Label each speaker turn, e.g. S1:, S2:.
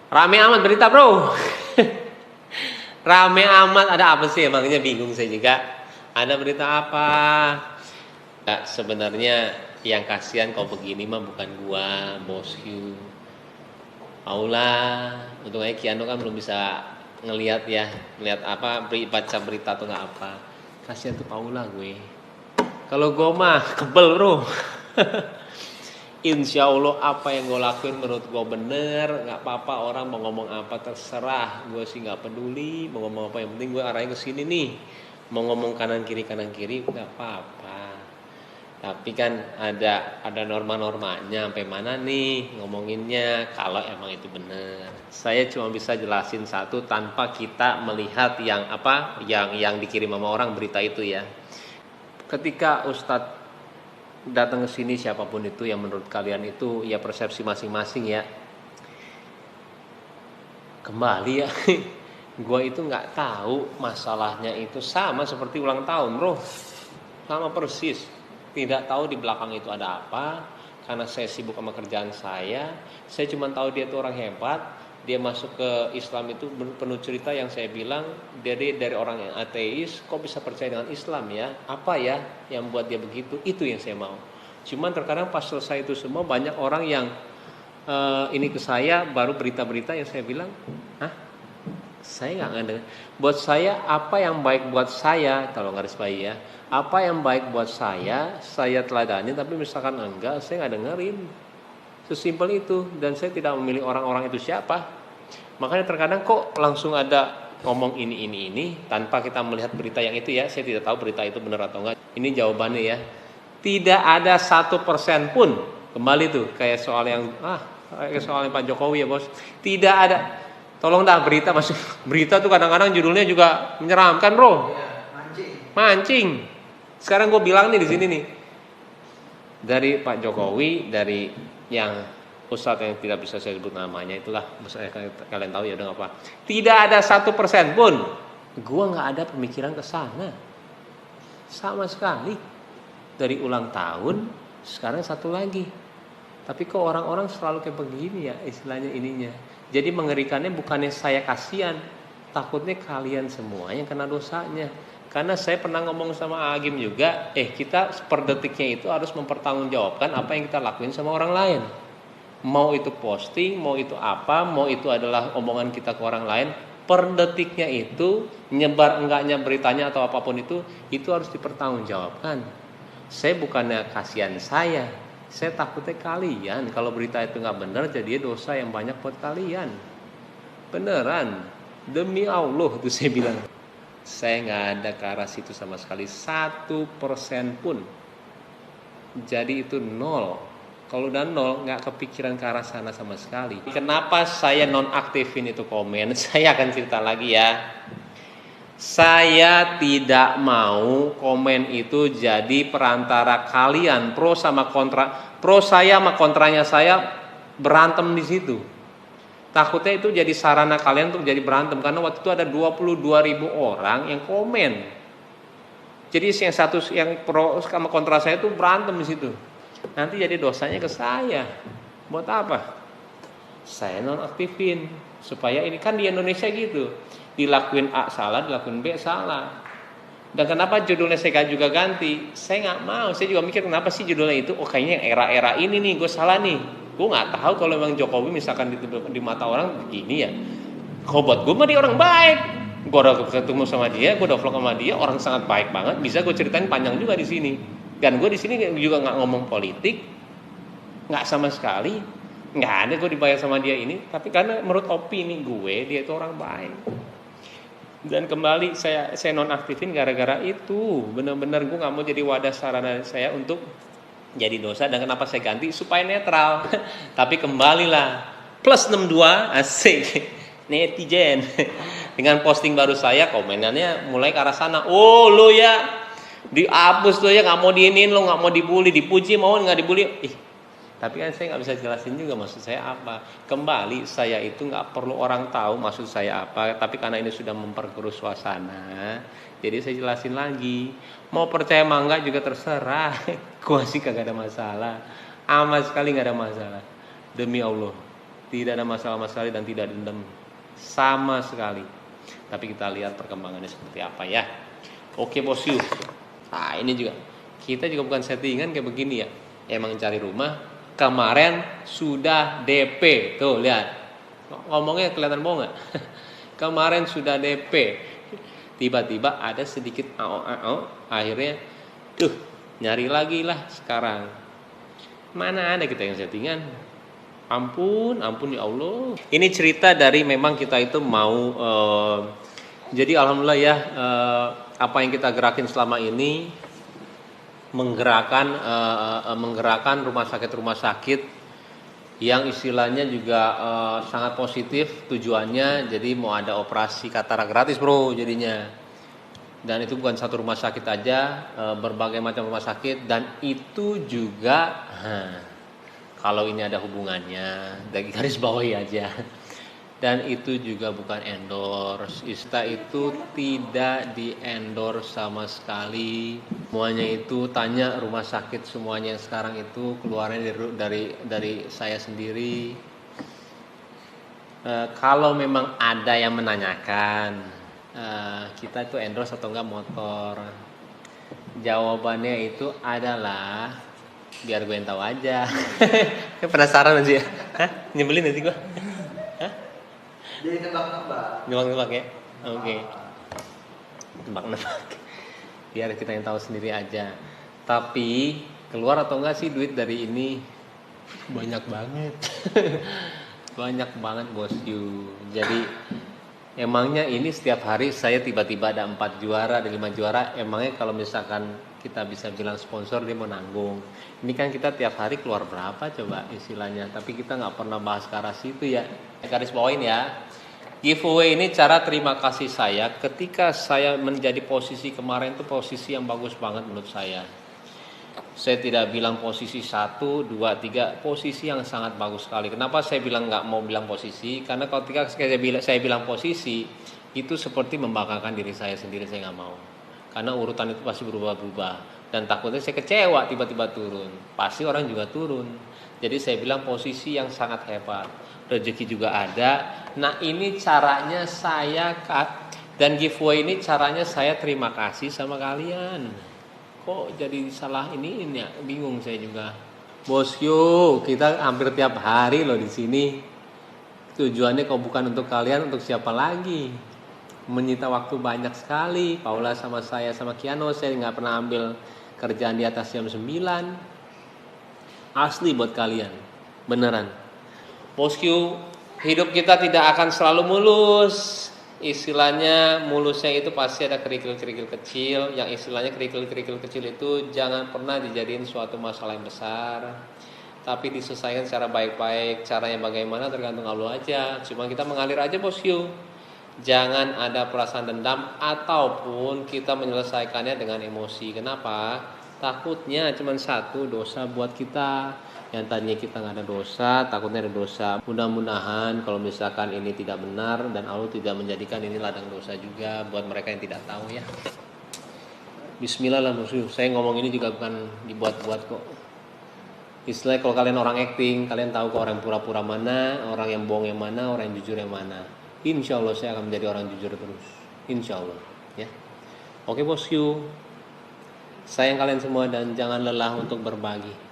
S1: Rame amat berita bro. Rame amat, ada apa sih emangnya, bingung saya juga. Ada berita apa? Nah, sebenarnya yang kasihan kalau begini mah bukan gua, bosku. Aula, untungnya Kiano kan belum bisa ngelihat ya, ngelihat apa, baca berita atau nggak apa. Kasihan tuh Paula gue. Kalau gue mah kebel bro. Insya Allah apa yang gue lakuin menurut gue bener, nggak apa-apa orang mau ngomong apa terserah, gue sih nggak peduli mau ngomong apa, yang penting gue arahnya ke sini nih, mau ngomong kanan kiri nggak apa-apa. Tapi kan ada norma-normanya, sampai mana nih ngomonginnya kalau emang itu benar. Saya cuma bisa jelasin satu tanpa kita melihat yang apa, yang dikirim sama orang berita itu ya. Ketika Ustadz datang ke sini, siapapun itu yang menurut kalian itu ya persepsi masing-masing ya. Kembali ya, gue itu nggak tahu masalahnya itu sama seperti ulang tahun bro, sama persis. Tidak tahu di belakang itu ada apa, karena saya sibuk sama kerjaan saya cuma tahu dia itu orang hebat. Dia masuk ke Islam itu penuh cerita yang saya bilang, dari orang yang ateis kok bisa percaya dengan Islam ya, apa ya yang buat dia begitu, itu yang saya mau. Cuman terkadang pas selesai itu semua banyak orang yang ini ke saya baru berita-berita yang saya bilang, hah? Saya nggak ngedengar. Buat saya apa yang baik buat saya, kalau garis bawahi ya, apa yang baik buat saya teladani, tapi misalkan enggak, saya nggak dengerin. Sesimpel itu, dan saya tidak memilih orang-orang itu siapa. Makanya terkadang kok langsung ada ngomong ini tanpa kita melihat berita yang itu ya. Saya tidak tahu berita itu benar atau enggak. Ini jawabannya ya. Tidak ada 1% pun, kembali tuh kayak soal yang kayak soalnya Pak Jokowi ya bos. Tidak ada. Tolong dah berita masih berita tuh kadang-kadang judulnya juga menyeramkan bro. Mancing. Sekarang gue bilang nih di sini nih, dari Pak Jokowi, dari yang ustadz yang tidak bisa saya sebut namanya itulah, kalian tahu ya udah apa. Tidak ada 1% pun gue nggak ada pemikiran ke sana sama sekali. Dari ulang tahun sekarang satu lagi. Tapi kok orang-orang selalu kayak begini ya istilahnya ininya. Jadi mengerikannya bukannya saya kasihan, takutnya kalian semua yang kena dosanya. Karena saya pernah ngomong sama Agim juga, kita per detiknya itu harus mempertanggungjawabkan apa yang kita lakuin sama orang lain. Mau itu posting, mau itu apa, mau itu adalah omongan kita ke orang lain, per detiknya itu nyebar enggaknya beritanya atau apapun itu harus dipertanggungjawabkan. Saya bukannya kasihan saya takutnya kalian kalau berita itu nggak benar jadi dosa yang banyak buat kalian. Beneran, demi Allah itu saya bilang. Saya nggak ada ke arah situ sama sekali 1% pun. Jadi itu 0. Kalau udah 0 nggak kepikiran ke arah sana sama sekali. Kenapa saya nonaktifin itu komen? Saya akan cerita lagi ya. Saya tidak mau komen itu jadi perantara kalian pro sama kontra, pro saya sama kontranya saya berantem di situ. Takutnya itu jadi sarana kalian untuk jadi berantem, karena waktu itu ada 22.000 orang yang komen. Jadi yang satu yang pro sama kontra saya itu berantem di situ. Nanti jadi dosanya ke saya. Buat apa? Saya nonaktifin supaya ini kan di Indonesia gitu. Dilakuin A salah, dilakuin B salah. Dan kenapa judulnya saya juga ganti? Saya nggak mau. Saya juga mikir kenapa sih judulnya itu? Kayaknya era-era ini nih, gue salah nih. Gue nggak tahu kalau memang Jokowi misalkan di mata orang begini ya. Kalau buat gue mah dia orang baik. Gue udah ketemu sama dia, gue udah vlog sama dia, orang sangat baik banget. Bisa gue ceritain panjang juga di sini. Dan gue di sini juga nggak ngomong politik, nggak sama sekali. Nggak ada gue dibayar sama dia ini. Tapi karena menurut opini gue dia itu orang baik. Dan kembali saya nonaktifin gara-gara itu. Benar-benar gue nggak mau jadi wadah sarana saya untuk jadi dosa. Dan kenapa saya ganti? Supaya netral. Tapi kembalilah plus 62 asik netizen. Dengan posting baru saya, komenannya mulai ke arah sana. Oh lo ya dihapus tuh ya, nggak mau diinin, lo nggak mau dibully, dipuji mau nggak dibully. Tapi kan saya nggak bisa jelasin juga maksud saya apa. Kembali saya itu nggak perlu orang tahu maksud saya apa. Tapi karena ini sudah memperkeruh suasana, jadi saya jelasin lagi. Mau percaya mau enggak juga terserah. Gua sih kagak ada masalah. Amat sekali nggak ada masalah. Demi Allah. Tidak ada masalah-masalah dan tidak dendam sama sekali. Tapi kita lihat perkembangannya seperti apa ya. Oke bosku. Nah ini juga, kita juga bukan settingan kayak begini ya. Emang cari rumah, kemarin sudah DP. Tuh lihat, ngomongnya kelihatan bohong gak? Kemarin sudah DP. Tiba-tiba ada sedikit akhirnya nyari lagi lah sekarang. Mana ada kita yang settingan. Ampun ya Allah. Ini cerita dari memang kita itu mau jadi alhamdulillah ya, apa yang kita gerakin selama ini menggerakkan rumah sakit yang istilahnya juga sangat positif tujuannya. Jadi mau ada operasi katarak gratis bro jadinya. Dan itu bukan satu rumah sakit aja, berbagai macam rumah sakit. Dan itu juga kalau ini ada hubungannya, dari garis bawahi aja. Dan itu juga bukan endorse. Ista itu tidak di endorse sama sekali. Semuanya itu tanya rumah sakit semuanya yang sekarang itu keluarnya dari saya sendiri. Kalau memang ada yang menanyakan, kita itu endorse atau enggak motor? Jawabannya itu adalah biar gue yang tahu aja. Penasaran aja ya? Nyebelin nanti gue.
S2: Jadi tebak-tebak.
S1: Nebak-nebak ya? Oke. Tebak-nebak. Biar kita yang tahu sendiri aja. Tapi keluar atau enggak sih duit dari ini? Banyak banget. Banyak banget bosku. Jadi emangnya ini setiap hari saya tiba-tiba ada 4 juara, ada 5 juara. Emangnya kalau misalkan kita bisa bilang sponsor dia mau nanggung. Ini kan kita tiap hari keluar berapa coba istilahnya. Tapi kita nggak pernah bahas ke arah situ ya. Garis bawain ya. Giveaway ini cara terima kasih saya ketika saya menjadi posisi kemarin itu posisi yang bagus banget menurut saya. Saya tidak bilang posisi 1, 2, 3, posisi yang sangat bagus sekali. Kenapa saya bilang nggak mau bilang posisi? Karena ketika saya bilang posisi itu seperti membanggakan diri saya sendiri, saya nggak mau. Karena urutan itu pasti berubah-ubah dan takutnya saya kecewa tiba-tiba turun. Pasti orang juga turun. Jadi saya bilang posisi yang sangat hebat. Rezeki juga ada. Nah ini caranya saya dan giveaway ini caranya saya terima kasih sama kalian. Kok jadi salah ini ya? Bingung saya juga. Bosku, kita hampir tiap hari loh di sini. Tujuannya kok bukan untuk kalian, untuk siapa lagi? Menyita waktu banyak sekali. Paula sama saya sama Kiano, saya nggak pernah ambil kerjaan di atas jam 9. Asli buat kalian, beneran. Bosku, hidup kita tidak akan selalu mulus. Istilahnya mulusnya itu pasti ada kerikil-kerikil kecil. Yang istilahnya kerikil-kerikil kecil itu jangan pernah dijadiin suatu masalah yang besar, tapi diselesaikan secara baik-baik. Caranya bagaimana tergantung Allah aja. Cuma kita mengalir aja bosku. Jangan ada perasaan dendam ataupun kita menyelesaikannya dengan emosi. Kenapa? Takutnya cuma satu dosa buat kita. Yang tadinya kita nggak ada dosa, takutnya ada dosa. Mudah-mudahan kalau misalkan ini tidak benar dan Allah tidak menjadikan ini ladang dosa juga buat mereka yang tidak tahu ya. Bismillah lah musuh. Saya ngomong ini juga bukan dibuat-buat kok. Istilahnya kalau kalian orang acting, kalian tahu kok orang pura-pura mana, orang yang bohong yang mana, orang yang jujur yang mana. Insya Allah saya akan menjadi orang jujur terus. Insya Allah ya. Oke bosku, sayang kalian semua dan jangan lelah untuk berbagi.